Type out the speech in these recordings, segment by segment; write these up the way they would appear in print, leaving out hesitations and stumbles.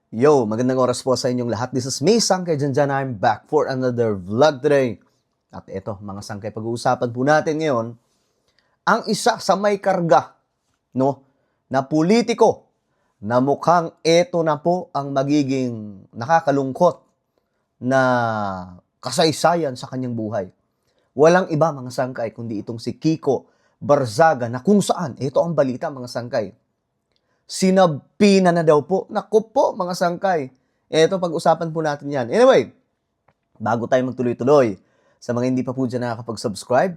Yo, magandang oras po sa inyong lahat. This is me, Sangkay Janjan. I'm back for another vlog today. At ito, mga Sangkay, pag-uusapan po natin ngayon, ang isa sa may karga, no, na politiko, na mukhang ito na po ang magiging nakakalungkot na kasaysayan sa kanyang buhay. Walang iba, mga Sangkay, kundi itong si Kiko Barzaga, na kung saan, ito ang balita, mga Sangkay, sinabpina na daw po. Naku po, mga sangkay. Eto, pag-usapan po natin yan. Anyway, bago tayo magtuloy-tuloy, sa mga hindi pa po dyan nakakapag-subscribe,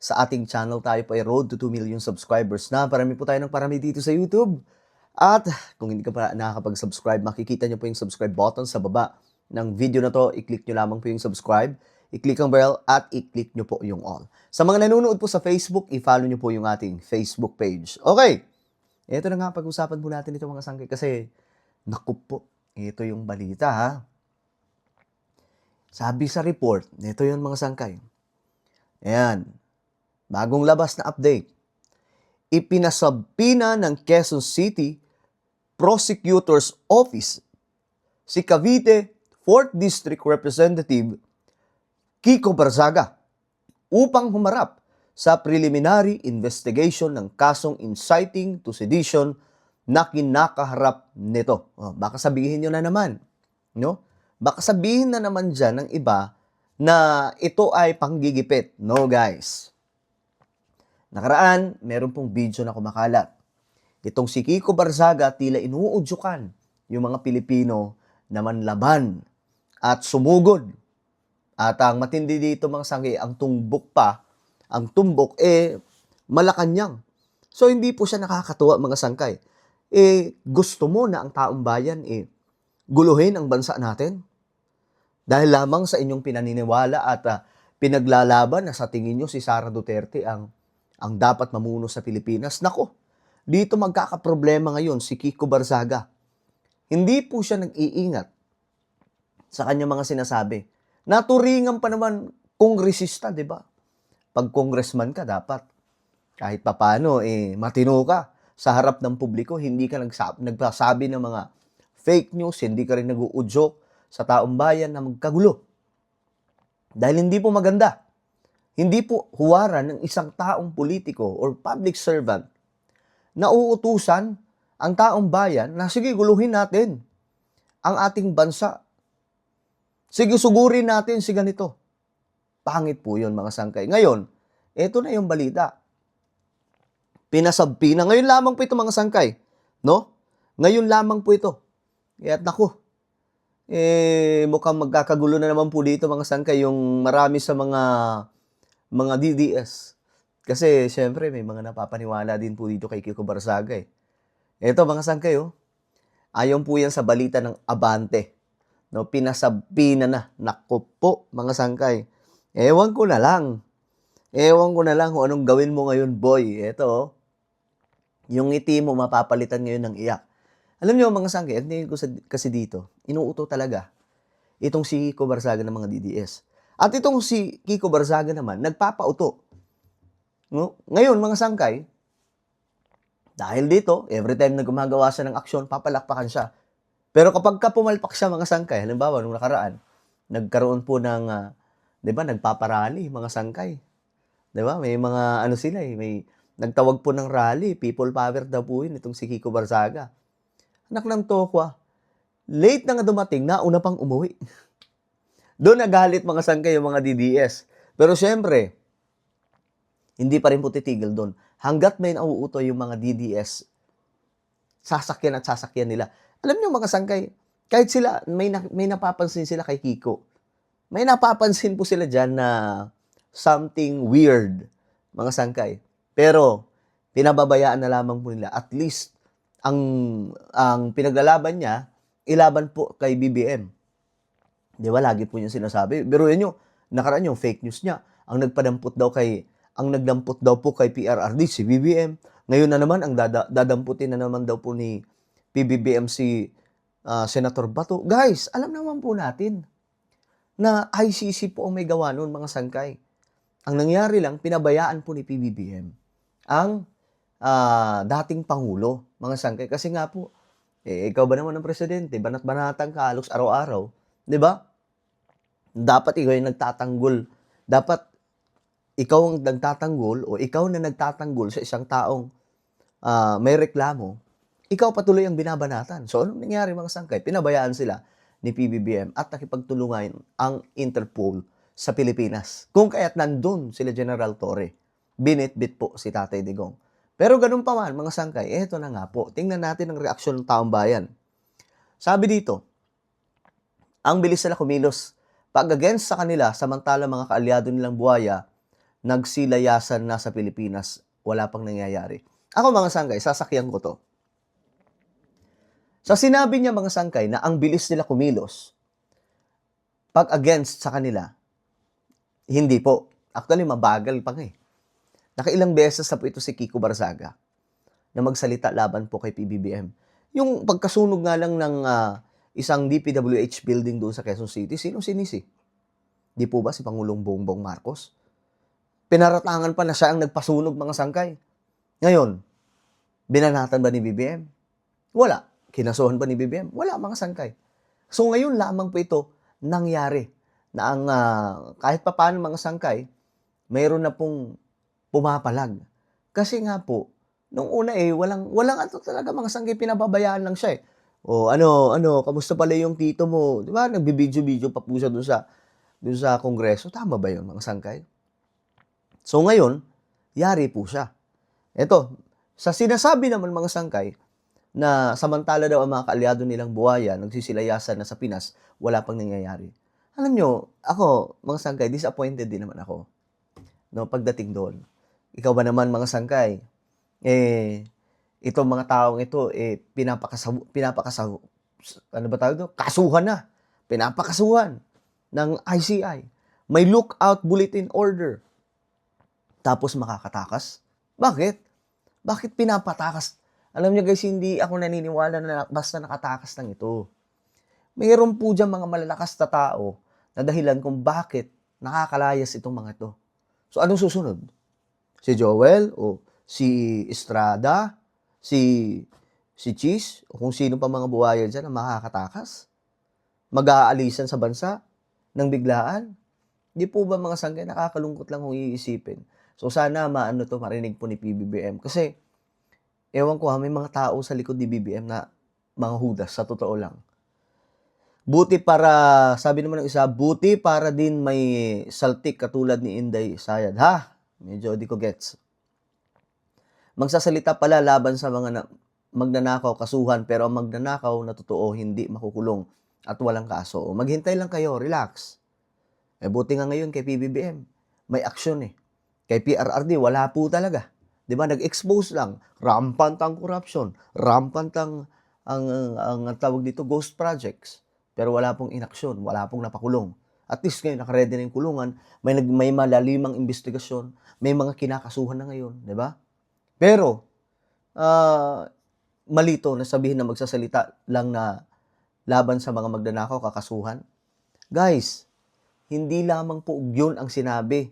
sa ating channel tayo po ay road to 2 million subscribers na. Parami po tayo ng parami dito sa YouTube. At kung hindi ka pa nakakapag-subscribe, makikita nyo po yung subscribe button sa baba ng video na to. I-click nyo lamang po yung subscribe, i-click ang bell, at i-click nyo po yung all. Sa mga nanonood po sa Facebook, i-follow nyo po yung ating Facebook page. Okay. Ito na nga, pag-usapan po natin ito, mga sangkay, kasi naku po, ito yung balita ha. Sabi sa report, ito yung mga sangkay. Ayan, bagong labas na update. Ipinasabpina ng Quezon City Prosecutor's Office si Cavite 4th District Representative Kiko Barzaga upang humarap sa preliminary investigation ng kasong inciting to sedition na kinakaharap nito. Baka sabihin nyo na naman, no? Baka sabihin na naman dyan ng iba na ito ay panggigipit. No, guys. Nakaraan, meron pong video na kumakalat. Itong si Kiko Barzaga tila inuudyukan yung mga Pilipino na manlaban at sumugod. At ang matindi dito, mga sangki, ang tumbok Malacanang. So hindi po siya nakakatuwa, mga sangkay. Gusto mo na ang taong bayan guluhin ang bansa natin? Dahil lamang sa inyong pinaniniwala at pinaglalaban na sa tingin nyo si Sara Duterte ang dapat mamuno sa Pilipinas. Nako, dito magkakaproblema ngayon si Kiko Barzaga. Hindi po siya nag-iingat sa kanyang mga sinasabi. Naturingan pa naman kongresista, di ba? Pag congressman ka, dapat kahit papano, matino ka sa harap ng publiko. Hindi ka nagsasabi ng mga fake news, hindi ka rin nag-uudyok sa taong bayan na magkagulo. Dahil hindi po maganda. Hindi po huwaran ng isang taong politiko or public servant na uutusan ang taong bayan na sige, guluhin natin ang ating bansa. Sige, sugurin natin si ganito. Pangit po yun, mga sangkay. Ngayon, ito na yung balita. Pinasabpina. Ngayon lamang po ito, mga sangkay. No? Ngayon lamang po ito. Kaya naku, mukhang magkakagulo na naman po dito, mga sangkay, yung marami sa mga DDS. Kasi, syempre, may mga napapaniwala din po dito kay Kiko Barzaga. Ito, mga sangkay, ayon po yan sa balita ng Abante. No, pinasabpina na. Naku po, mga sangkay. Ewan ko na lang kung anong gawin mo ngayon, boy. Ito, yung ngiti mo mapapalitan ngayon ng iyak. Alam niyo, mga sangkay, at ko kasi dito, inuuto talaga itong si Kiko Barzaga ng mga DDS. At itong si Kiko Barzaga naman, nagpapauto. No? Ngayon, mga sangkay, dahil dito, every time na gumagawa siya ng aksyon, papalakpakan siya. Pero kapag pumalpak siya, mga sangkay, halimbawa, nung nakaraan, nagkaroon po ng, di ba, nagpaparally, mga sangkay. Di ba, may mga, sila may nagtawag po ng rally, people power daw po yun, itong si Kiko Barzaga. Anak ng tokwa, late na nga dumating, nauna pang umuwi. Doon nagalit, mga sangkay, yung mga DDS. Pero syempre, hindi pa rin po titigil doon. Hanggat may nauuto yung mga DDS, sasakyan at sasakyan nila. Alam niyo, mga sangkay, kahit sila, may napapansin sila kay Kiko. May napapansin po sila dyan na something weird, mga sangkay. Pero, pinababayaan na lamang po nila. At least, ang pinaglalaban niya, ilaban po kay BBM. Di ba, lagi po yung sinasabi. Pero yun yung, nakaraan yung fake news niya. Ang nagdampot daw po kay PRRD, si BBM. Ngayon na naman, ang dadamputin na naman daw po ni PBBM si Senator Bato. Guys, alam naman po natin na ICC po ang may gawa noon, mga sangkay. Ang nangyari lang, pinabayaan po ni PBBM ang dating Pangulo, mga sangkay. Kasi nga po, Ikaw ba naman ang presidente, banat-banatan ka halos araw-araw, 'di ba? Dapat ikaw yung nagtatanggol. Dapat ikaw ang nagtatanggol o ikaw na nagtatanggol sa isang taong, may reklamo, ikaw patuloy ang binabanatan. So, anong nangyari mga sangkay? Pinabayaan sila ni PBBM at nakipagtulungan ang Interpol sa Pilipinas. Kung kaya't nandun sila General Torre. Binitbit po si Tatay Digong. Pero ganun pa man, mga sangkay, eto na nga po. Tingnan natin ang reaksyon ng taong bayan. Sabi dito, ang bilis nila kumilos. Pag against sa kanila, samantala mga kaalyado nilang buhaya, nagsilayasan na sa Pilipinas. Wala pang nangyayari. Ako mga sangkay, sasakyan ko to. Sa sinabi niya mga sangkay na ang bilis nila kumilos, pag against sa kanila, hindi po. Actually, mabagal pa nga eh. Nakailang beses na po ito si Kiko Barzaga na magsalita laban po kay PBBM. Yung pagkasunog nga lang ng isang DPWH building doon sa Quezon City, sino sinisi? Di po ba si Pangulong Bongbong Marcos? Pinaratangan pa na siya ang nagpasunog mga sangkay. Ngayon, binanatan ba ni BBM? Wala. Kinasuhan ba ni BBM? Wala mga sangkay. So ngayon lamang po ito nangyari na ang kahit pa paano mga sangkay, mayroon na pong pumapalag. Kasi nga po, nung una walang ato talaga mga sangkay, pinababayaan lang siya eh. O kamusta pala yung tito mo? Di ba? Nagbibideo-video pa po siya doon sa Kongreso. Tama ba yun mga sangkay? So ngayon, yari po siya. Ito, sa sinasabi naman mga sangkay, na samantala daw ang mga kaalyado nilang buhaya, nagsisilayasan na sa Pinas, wala pang nangyayari. Alam nyo, ako, mga sangkay, disappointed din naman ako. No, pagdating doon. Ikaw ba naman mga sangkay? Itong mga taong ito, ano ba tawag doon? Kasuhan na. Pinapakasuhan ng ICI. May lookout bulletin order. Tapos makakatakas? Bakit? Bakit pinapatakas? Alam niyo guys, hindi ako naniniwala na basta nakatakas lang ito. Mayroon po dyan mga malalakas na tao na dahilan kung bakit nakakalayas itong mga ito. So anong susunod? Si Joel o si Estrada, si Cheese, o kung sino pa mga buhaya dyan na makakatakas? Mag-aalisan sa bansa ng biglaan? Di po ba mga sangkay, nakakalungkot lang kung iisipin. So sana marinig po ni PBBM. Kasi ewan ko may mga tao sa likod ni BBM na mga hudas, sa totoo lang. Sabi naman ng isa, buti para din may saltik katulad ni Inday Sayad. Ha? Medyo di ko gets. Magsasalita pala laban sa mga magnanakaw kasuhan, pero ang magnanakaw na totoo hindi makukulong at walang kaso. Maghintay lang kayo, relax. Buti nga ngayon kay PBBM, may aksyon eh. Kay PRRD, wala po talaga. Di ba? Nag-expose lang. Rampant ang corruption. Rampant ang tawag dito, ghost projects. Pero wala pong inaksyon. Wala pong napakulong. At least ngayon, nakaredy na yung kulungan. May malalimang investigasyon. May mga kinakasuhan na ngayon. Di ba? Pero, malito na sabihin na magsasalita lang na laban sa mga magnanakaw, kakasuhan. Guys, hindi lamang po yun ang sinabi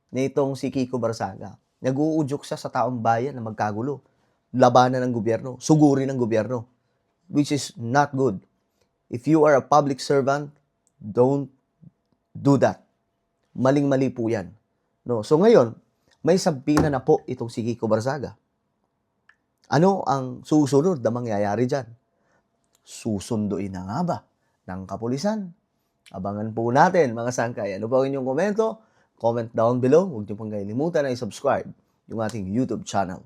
na itong si Kiko Barzaga. Nag-uudyok siya sa taong bayan na magkagulo. Labanan ng gobyerno. Sugurin ng gobyerno. Which is not good. If you are a public servant, don't do that. Maling-mali po yan. No? So ngayon, may sampina na po itong si Kiko Barzaga. Ano ang susunod na mangyayari dyan? Susunduin na nga ba ng kapulisan? Abangan po natin mga sangkay. Ano ba ang inyong komento? Comment down below. Huwag niyo pong kalimutan na i-subscribe yung ating YouTube channel.